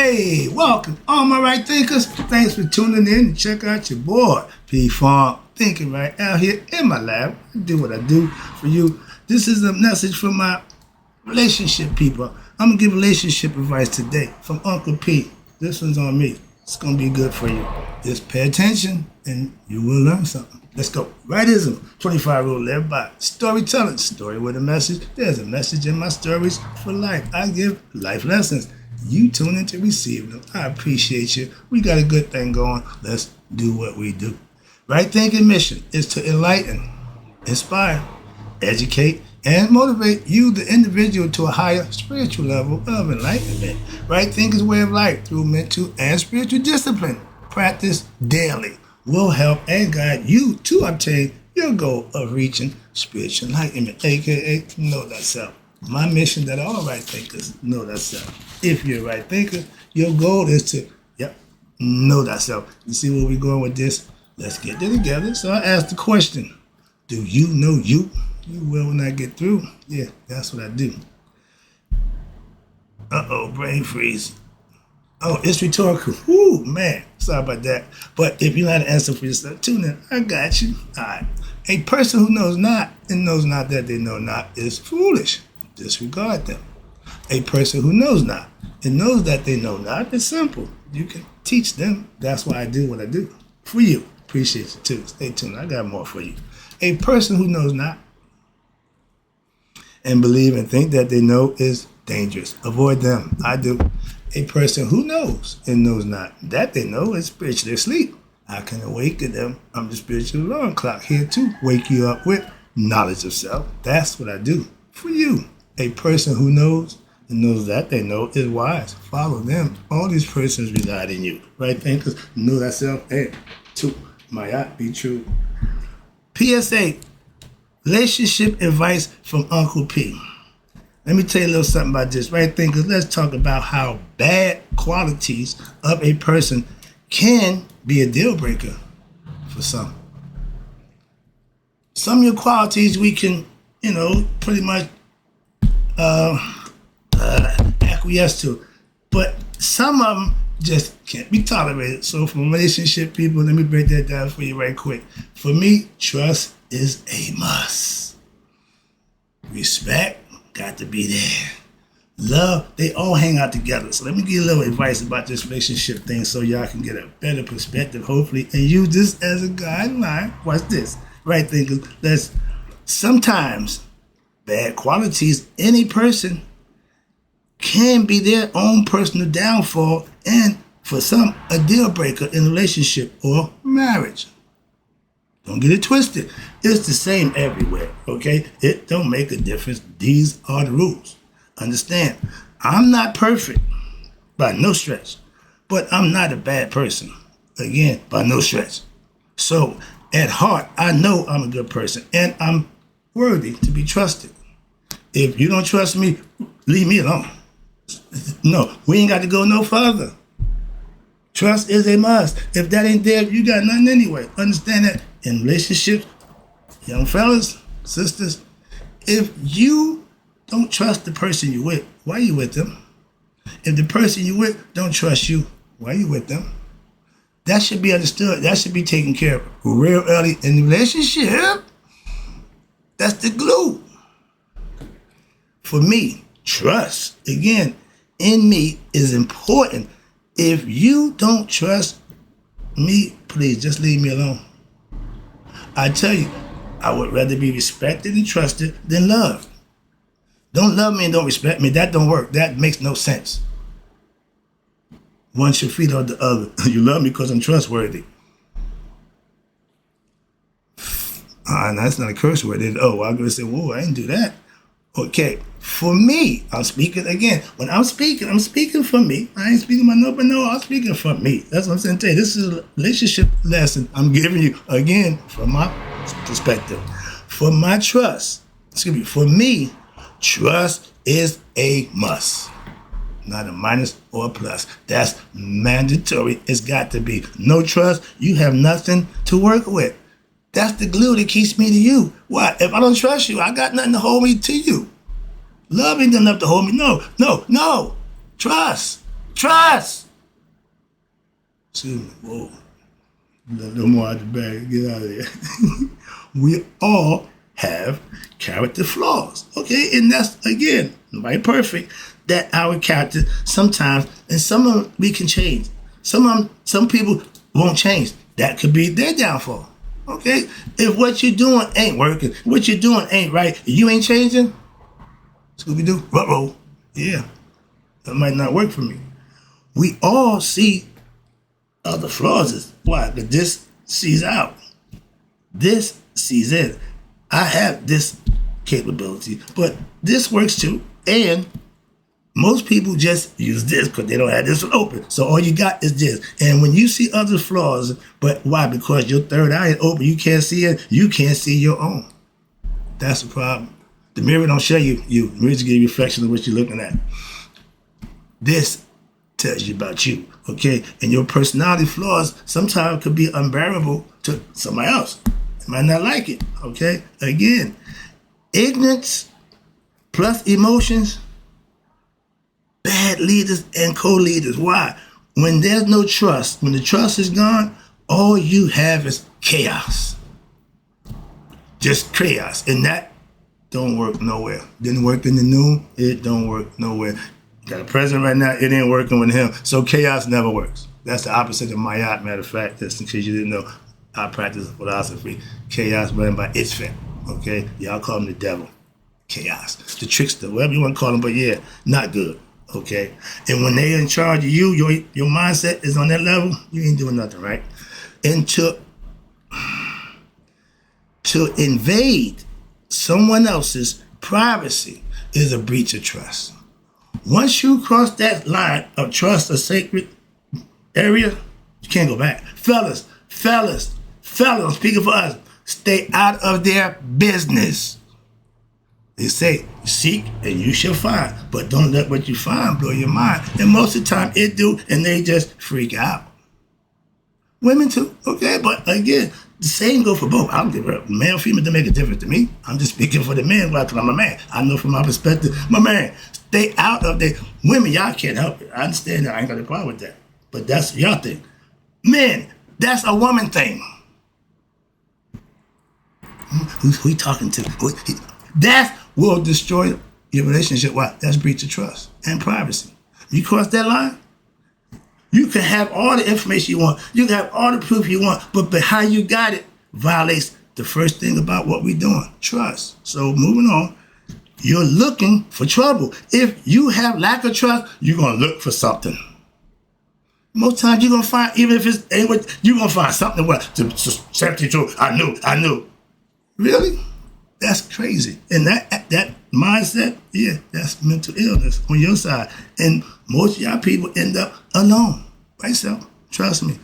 Hey, welcome, all my right thinkers. Thanks for tuning in to check out your boy, P Farm, thinking right out here in my lab. I do what I do for you. This is a message from my relationship people. I'm going to give relationship advice today from Uncle P. This one's on me. It's going to be good for you. Just pay attention and you will learn something. Let's go. Rightism, 25 rule live by. Storytelling, story with a message. There's a message in my stories for life. I give life lessons. You tune in to receive them. I appreciate you. We got a good thing going. Let's do what we do. Right thinking mission is to enlighten, inspire, educate, and motivate you, the individual, to a higher spiritual level of enlightenment. Right thinking's way of life through mental and spiritual discipline. Practice daily will help and guide you to obtain your goal of reaching spiritual enlightenment, aka know thyself. My mission that all right thinkers know thyself. If you're a right thinker, your goal is to, know thyself. You see where we're going with this? Let's get there together. So I asked the question, do you know you? You will when I get through. Yeah, that's what I do. Uh-oh, brain freeze. Oh, it's rhetorical. Whoo, man. Sorry about that. But if you know how to answer for yourself, tune in. I got you. All right. A person who knows not and knows not that they know not is foolish. Disregard them. A person who knows not and knows that they know not is simple. You can teach them. That's why I do what I do. For you. Appreciate you too. Stay tuned. I got more for you. A person who knows not and believe and think that they know is dangerous. Avoid them. I do. A person who knows and knows not that they know is spiritually asleep. I can awaken them. I'm the spiritual alarm clock here to wake you up with knowledge of self. That's what I do for you. A person who knows and knows that they know is wise. Follow them. All these persons reside in you. Right thinkers, know thyself and two. Might be true. PSA, relationship advice from Uncle P. Let me tell you a little something about this. Right thinkers, let's talk about how bad qualities of a person can be a deal breaker for some. Some of your qualities we can, pretty much acquiesce to, but some of them just can't be tolerated. So from relationship people, let me break that down for you right quick. For me, trust is a must. Respect got to be there. Love, they all hang out together. So let me give you a little advice about this relationship thing so y'all can get a better perspective, hopefully, and use this as a guideline. Watch this. Right thinkers, sometimes bad qualities in a person can be their own personal downfall and, for some, a deal breaker in a relationship or marriage. Don't get it twisted. It's the same everywhere, okay? It don't make a difference. These are the rules. Understand, I'm not perfect by no stretch, but I'm not a bad person, again, by no stretch. So, at heart, I know I'm a good person and I'm worthy to be trusted. If you don't trust me, leave me alone. No, we ain't got to go no further. Trust is a must. If that ain't there, you got nothing anyway. Understand that in relationships, young fellas, sisters, if you don't trust the person you with, why you with them? If the person you with don't trust you, why you with them? That should be understood. That should be taken care of real early in the relationship. That's the glue. For me, trust, again, in me is important. If you don't trust me, please just leave me alone. I tell you, I would rather be respected and trusted than loved. Don't love me and don't respect me. That don't work. That makes no sense. One should feed on the other. You love me because I'm trustworthy. That's not a curse word. I'm going to say, whoa, I didn't do that. Okay, for me, I'm speaking again. When I'm speaking for me. I ain't speaking about nobody. No, I'm speaking for me. That's what I'm saying to you. This is a relationship lesson I'm giving you, again, from my perspective. For my trust, for me, trust is a must. Not a minus or a plus. That's mandatory. It's got to be. No trust, you have nothing to work with. That's the glue that keeps me to you. Why? If I don't trust you, I got nothing to hold me to you. Love ain't enough to hold me. No. Trust. Trust. Excuse me. Whoa. A little more out the bag. Get out of here. We all have character flaws. Okay? And that's, again, nobody perfect. That our character sometimes, and some of them we can change. Some people won't change. That could be their downfall. Okay? If what you're doing ain't working, what you're doing ain't right, you ain't changing, Scooby-Doo, ruh-roh. Yeah. That might not work for me. We all see other flaws. Why? Because this sees out. This sees in. I have this capability, but this works too. And most people just use this because they don't have this one open. So all you got is this. And when you see other flaws, but why? Because your third eye is open, you can't see it, you can't see your own. That's the problem. The mirror don't show you. The mirror just give you a reflection of what you're looking at. This tells you about you, okay? And your personality flaws sometimes could be unbearable to somebody else. They might not like it, okay? Again, ignorance plus emotions, bad leaders and co-leaders. Why? When there's no trust, when the trust is gone, all you have is chaos. Just chaos. And that don't work nowhere. Didn't work in the noon, it don't work nowhere. Got a president right now, it ain't working with him. So chaos never works. That's the opposite of Mayat, matter of fact. Just in case you didn't know, I practice philosophy. Chaos ran by Itzfet, okay? Y'all call him the devil. Chaos. The trickster, whatever you want to call him, but yeah, not good. Okay, and when they're in charge of you, your mindset is on that level, you ain't doing nothing, right? And to invade someone else's privacy is a breach of trust. Once you cross that line of trust, a sacred area, you can't go back. Fellas, I'm speaking for us, stay out of their business. They say, seek and you shall find, but don't let what you find blow your mind. And most of the time it do, and they just freak out. Women too, okay? But again, the same go for both. I don't give a male, female, doesn't make a difference to me. I'm just speaking for the men, because I'm a man. I know from my perspective, my man, stay out of the women, y'all can't help it. I understand that, I ain't got a problem with that. But that's y'all thing. Men, that's a woman thing. Who you talking to? That will destroy your relationship. Why? That's breach of trust and privacy. You cross that line, you can have all the information you want, you can have all the proof you want, but how you got it violates the first thing about what we're doing, trust. So moving on, you're looking for trouble. If you have lack of trust, you're gonna look for something. Most times you're gonna find, even if it's anyway, you're gonna find something to substitute. I knew. Really? That's crazy. And that mindset, yeah, that's mental illness on your side. And most of y'all people end up alone. By yourself. Trust me.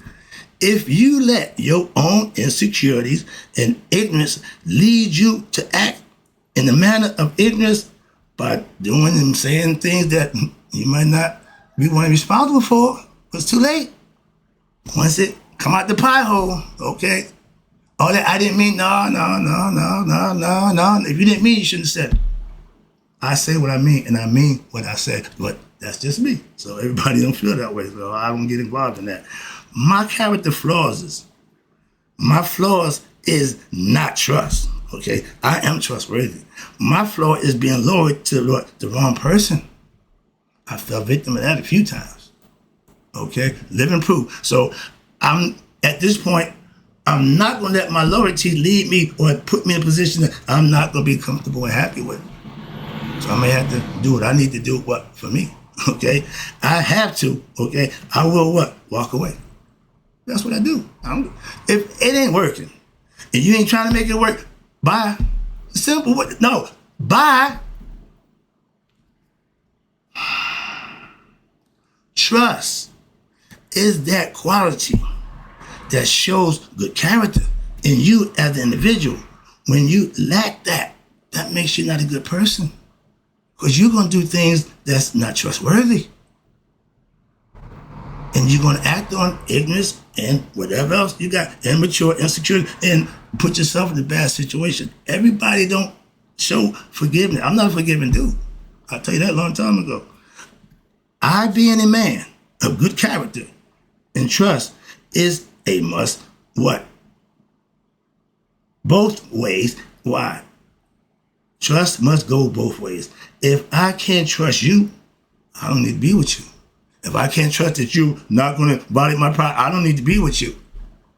If you let your own insecurities and ignorance lead you to act in the manner of ignorance by doing and saying things that you might not be one responsible for, it's too late. Once it come out the pie hole, okay? Oh, that I didn't mean, no. If you didn't mean, you shouldn't have said it. I say what I mean, and I mean what I say, but that's just me. So everybody don't feel that way, so I don't get involved in that. My character flaws is not trust, okay? I am trustworthy. My flaw is being loyal to the wrong person. I fell victim of that a few times, okay? Living proof. So I'm, at this point, I'm not going to let my loyalty lead me or put me in a position that I'm not going to be comfortable and happy with. So I may have to do what I need to do, for me, okay? I have to, okay? I will walk away. That's what I do. If it ain't working and you ain't trying to make it work, bye. Simple. No, bye. Trust is that quality that shows good character in you as an individual. When you lack that, that makes you not a good person. Because you're going to do things that's not trustworthy. And you're going to act on ignorance and whatever else you got, immature, insecure, and put yourself in a bad situation. Everybody don't show forgiveness. I'm not a forgiving dude. I'll tell you that a long time ago. I, being a man, of good character and trust is a must. What? Both ways. Why? Trust must go both ways. If I can't trust you, I don't need to be with you. If I can't trust that you're not going to violate my pride, I don't need to be with you.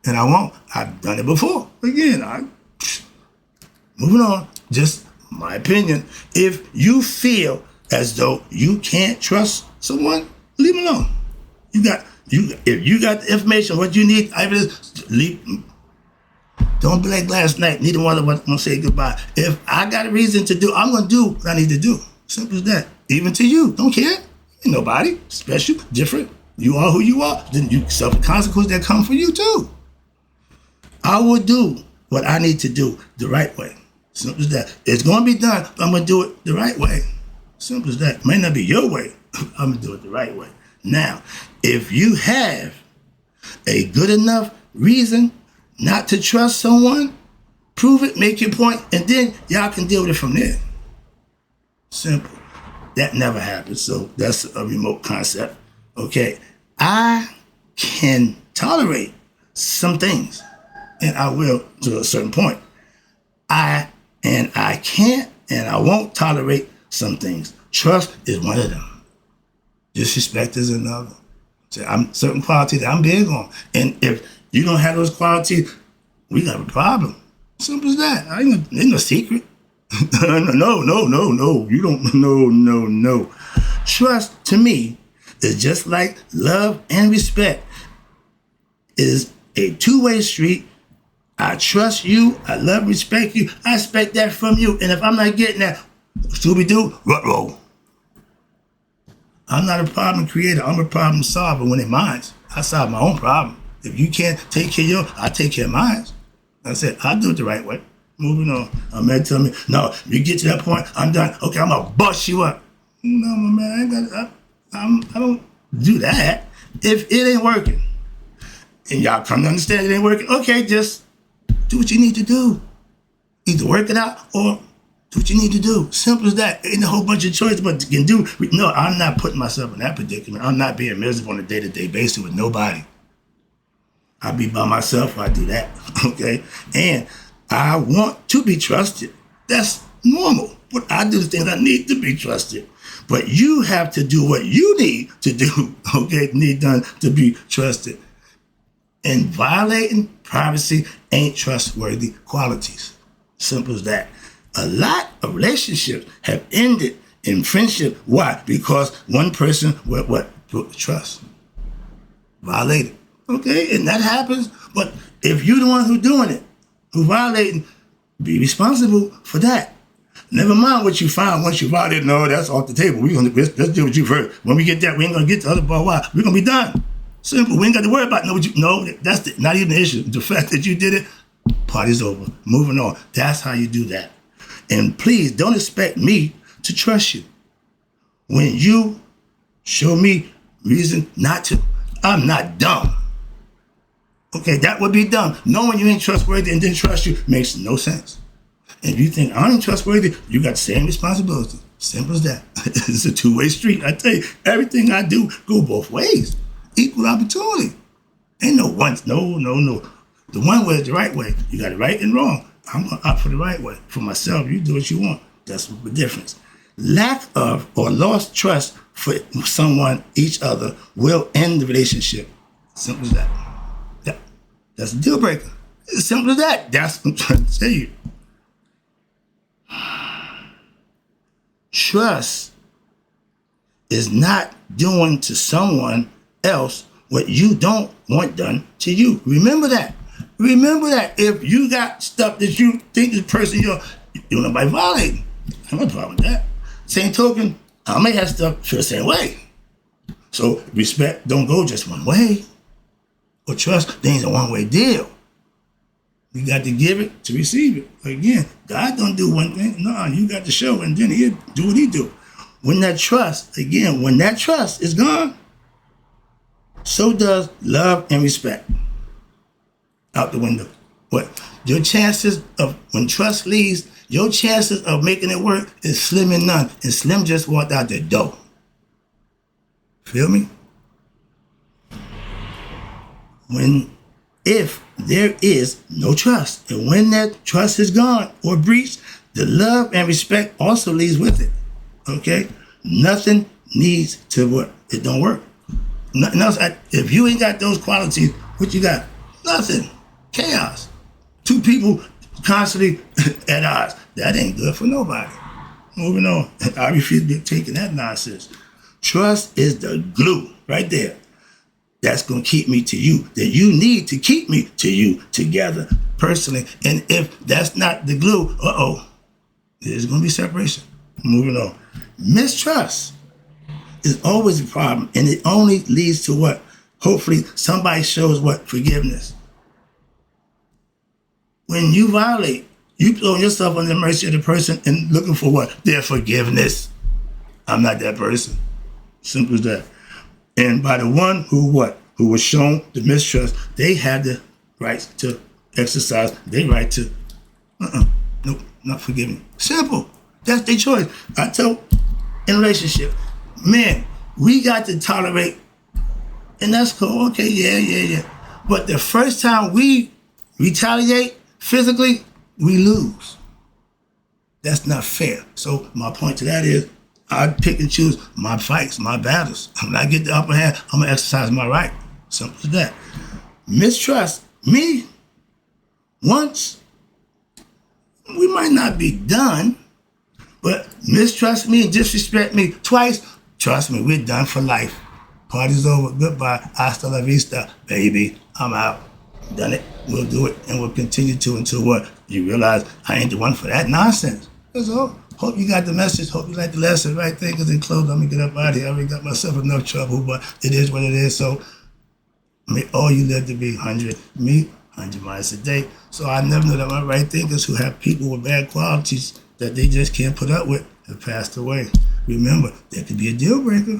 And I won't. I've done it before. Again, moving on. Just my opinion. If you feel as though you can't trust someone, leave them alone. If you got the information, what you need, leave. Don't be like last night. Neither one of us gonna say goodbye. If I got a reason to do, I'm gonna do what I need to do. Simple as that. Even to you. Don't care. Ain't nobody special, different. You are who you are. Then you suffer consequences that come for you too. I will do what I need to do the right way. Simple as that. It's gonna be done, but I'm gonna do it the right way. Simple as that. It may not be your way. I'm gonna do it the right way. Now, if you have a good enough reason not to trust someone, prove it, make your point, and then y'all can deal with it from there. Simple. That never happens, so that's a remote concept. Okay, I can tolerate some things, and I will to a certain point. I can't and I won't tolerate some things. Trust is one of them. Disrespect is another. So certain qualities that I'm big on. And if you don't have those qualities, we got a problem. Simple as that. Ain't no secret. No. You don't. No. Trust to me is just like love and respect. It is a two-way street. I trust you. I love, respect you. I expect that from you. And if I'm not getting that, Scooby-Doo, roll. I'm not a problem creator. I'm a problem solver when it mines. I solve my own problem. If you can't take care of yours, I take care of mine. I said, I'll do it the right way. Moving on. A man tell me, no, you get to that point, I'm done. Okay, I'm going to bust you up. No, my man, I don't do that. If it ain't working, and y'all come to understand it ain't working, okay, just do what you need to do. Either work it out or do what you need to do. Simple as that. Ain't a whole bunch of choices, but you can do. No, I'm not putting myself in that predicament. I'm not being miserable on a day-to-day basis with nobody. I be by myself when I do that, okay? And I want to be trusted. That's normal. But I do the things I need to be trusted. But you have to do what you need to do, okay? Need done to be trusted. And violating privacy ain't trustworthy qualities. Simple as that. A lot of relationships have ended in friendship. Why? Because one person broke the trust. Violated. Okay, and that happens. But if you're the one who's doing it, who violating, be responsible for that. Never mind what you find once you violate. No, that's off the table. Let's deal with you first. When we get that, we ain't gonna get the other part. Why? We're gonna be done. Simple. We ain't got to worry about that's not even the issue. The fact that you did it, party's over. Moving on. That's how you do that. And please don't expect me to trust you when you show me reason not to. I'm not dumb. Okay, that would be dumb. Knowing you ain't trustworthy and then trust you makes no sense. If you think I ain't trustworthy, you got the same responsibility. Simple as that. It's a two-way street. I tell you, everything I do go both ways. Equal opportunity. Ain't no one. No. The one way is the right way. You got it right and wrong. I'm going to opt for the right way. For myself, you do what you want. That's the difference. Lack of or lost trust for someone, each other, will end the relationship. Simple as that. That's a deal breaker. It's simple as that. That's what I'm trying to tell you. Trust is not doing to someone else what you don't want done to you. Remember that. Remember that. If you got stuff that you think this person you're nobody violating, I have no problem with that. Same token, I may have stuff feel the same way. So respect don't go just one way. But trust, there ain't a one-way deal. You got to give it to receive it. Again, God don't do one thing. No, you got to show, and then he'll do what he do. When that trust is gone, so does love and respect. Out the window. What? Your chances of, when trust leaves, your chances of making it work is slim and none. And Slim just walked out the door. Feel me? when if there is no trust, and when that trust is gone or breached, the love and respect also leaves with it. Okay? Nothing needs to work. It don't work. Nothing else. If you ain't got those qualities, what you got? Nothing. Chaos. Two people constantly at odds. That ain't good for nobody. Moving on. I refuse to be taking that nonsense. Trust is the glue right there. That's going to keep me to you. That you need to keep me to you together personally. And if that's not the glue, there's going to be separation. Moving on. Mistrust is always a problem. And it only leads to what? Hopefully somebody shows what? Forgiveness. When you violate, you throw yourself on the mercy of the person and looking for what? Their forgiveness. I'm not that person. Simple as that. And by the one who what? Who was shown the mistrust, they had the right to exercise their right to, nope, not forgiving. Simple. That's their choice. I tell in a relationship, man, we got to tolerate, and that's cool. Okay, yeah. But the first time we retaliate physically, we lose. That's not fair. So my point to that is, I pick and choose my fights, my battles. When I get the upper hand, I'm going to exercise my right. Simple as that. Mistrust me once, we might not be done, but mistrust me and disrespect me twice, trust me, we're done for life. Party's over. Goodbye. Hasta la vista, baby. I'm out. Done it. We'll do it, and we'll continue to until what? You realize I ain't the one for that nonsense. That's all. Hope you got the message. Hope you like the lesson. Right there, because in close, let me get up out of here. I already got myself enough trouble, but it is what it is. So, may all you live to be 100. Me, 100 miles a day. So I never know that my right thinkers who have people with bad qualities that they just can't put up with have passed away. Remember, that could be a deal breaker.